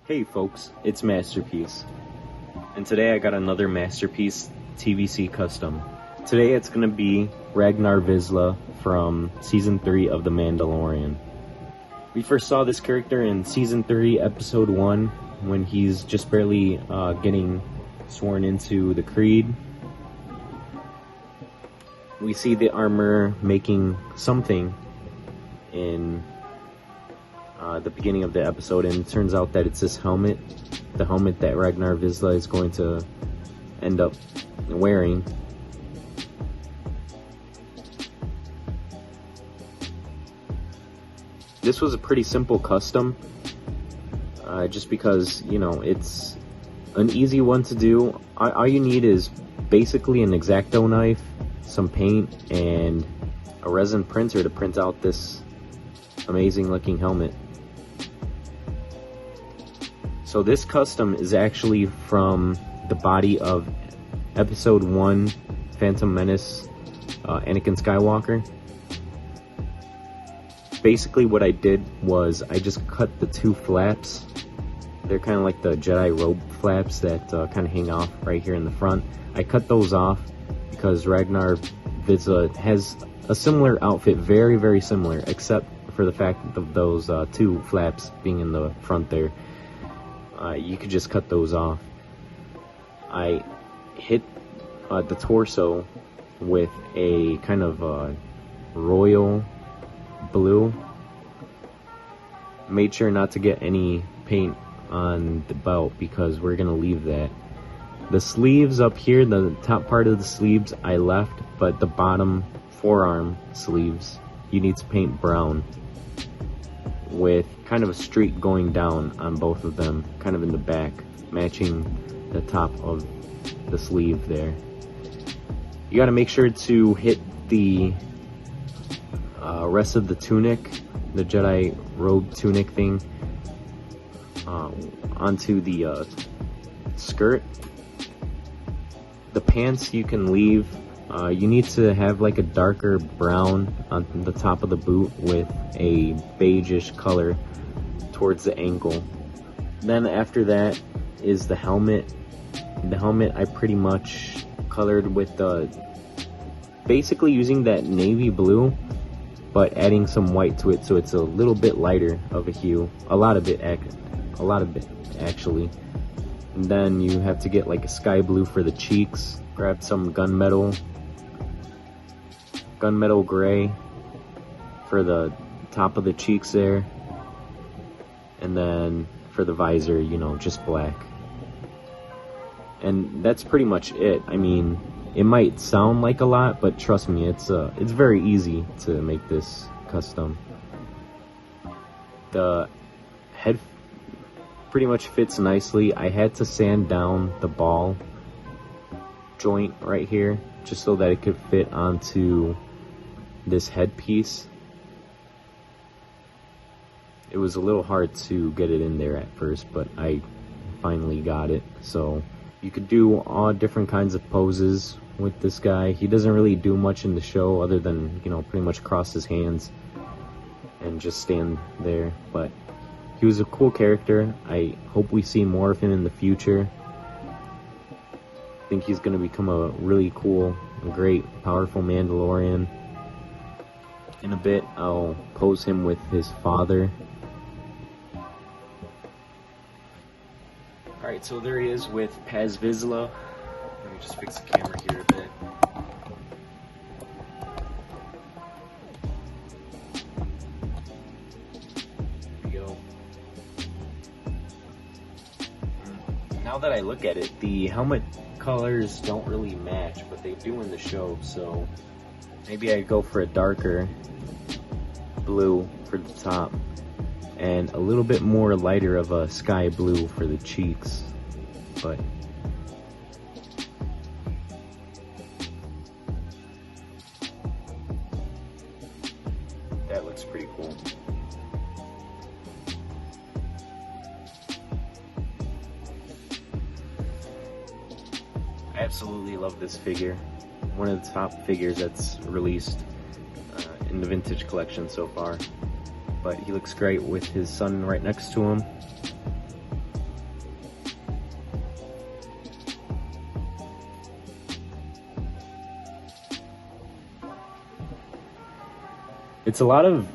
Hey folks, it's MasterPeace, and today I got another MasterPeace TVC custom. Today it's going to be Ragnar Vizsla from Season 3 of The Mandalorian. We first saw this character in Season 3, Episode 1, when he's just barely getting sworn into the Creed. We see the armor making something in the beginning of the episode, and it turns out that it's this helmet, the helmet that Ragnar Vizsla is going to end up wearing. This was a pretty simple custom, just because, you know, it's an easy one to do. All you need is basically an X-Acto knife, some paint, and a resin printer to print out this amazing looking helmet. So this custom is actually from the body of Episode 1, Phantom Menace, Anakin Skywalker. Basically what I did was I just cut the two flaps. They're kind of like the Jedi robe flaps that kind of hang off right here in the front. I cut those off because Ragnar Vizsla has a similar outfit, very, very similar, except for the fact of those two flaps being in the front there. You could just cut those off. I hit the torso with a kind of royal blue. Made sure not to get any paint on the belt because we're gonna leave that. The sleeves up here, the top part of the sleeves I left, but the bottom forearm sleeves you need to paint brown with kind of a streak going down on both of them, kind of in the back, matching the top of the sleeve there. You got to make sure to hit the rest of the tunic, the Jedi robe tunic thing, onto the skirt. The pants you can leave. You need to have like a darker brown on the top of the boot with a beigeish color towards the ankle. Then after that is the helmet. The helmet I pretty much colored with basically using that navy blue, but adding some white to it so it's a little bit lighter of a hue. A lot of it actually. And then you have to get like a sky blue for the cheeks. Grab some gunmetal gray for the top of the cheeks there, and then for the visor, you know, just black. And that's pretty much it. I mean, it might sound like a lot, but trust me, it's very easy to make this custom. The head pretty much fits nicely. I had to sand down the ball joint right here just so that it could fit onto this headpiece. It was a little hard to get it in there at first, but I finally got it. So you could do all different kinds of poses with this guy. He doesn't really do much in the show other than, you know, pretty much cross his hands and just stand there, but he was a cool character. I hope we see more of him in the future. I think he's going to become a really cool, great, powerful Mandalorian. In a bit, I'll pose him with his father. Alright, so there he is with Paz Vizsla. Let me just fix the camera here a bit. There we go. Now that I look at it, the helmet colors don't really match, but they do in the show, so maybe I go for a darker blue for the top and a little bit more lighter of a sky blue for the cheeks, but that looks pretty cool. I absolutely love this figure. One of the top figures that's released in the vintage collection so far. But he looks great with his son right next to him. it's a lot of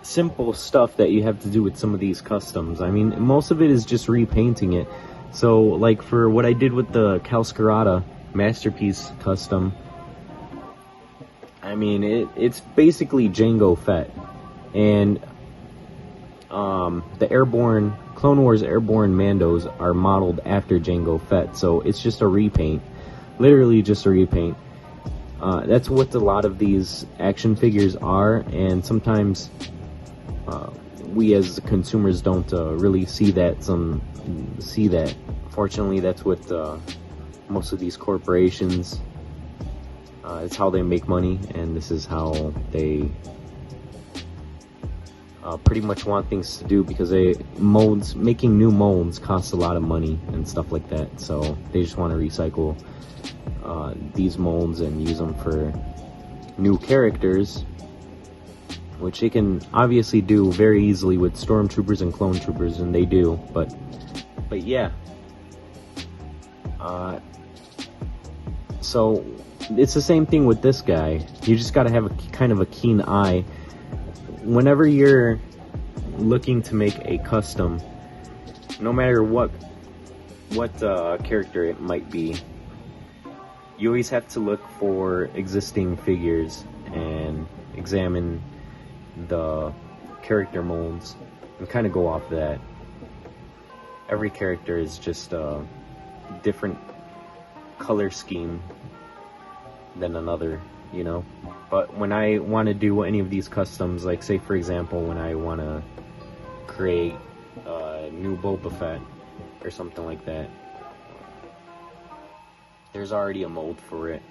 simple stuff that you have to do with some of these customs. I mean, most of it is just repainting it. So, like for what I did with the Calscarata MasterPeace custom, I mean, it's basically Jango Fett. And the Airborne, Clone Wars Airborne Mandos are modeled after Jango Fett. So it's just a repaint. Literally just a repaint. That's what a lot of these action figures are. And sometimes we as consumers don't really see that. Fortunately, that's what most of these corporations, it's how they make money, and this is how they pretty much want things to do, because making new molds costs a lot of money and stuff like that. So they just want to recycle these molds and use them for new characters, which they can obviously do very easily with stormtroopers and clone troopers, and they do. But yeah. So it's the same thing with this guy. You just got to have a kind of a keen eye whenever you're looking to make a custom, no matter what character it might be. You always have to look for existing figures and examine the character molds and kind of go off that. Every character is just a different color scheme than another, you know. But when I want to do any of these customs, like say for example when I want to create a new Boba Fett or something like that, there's already a mold for it.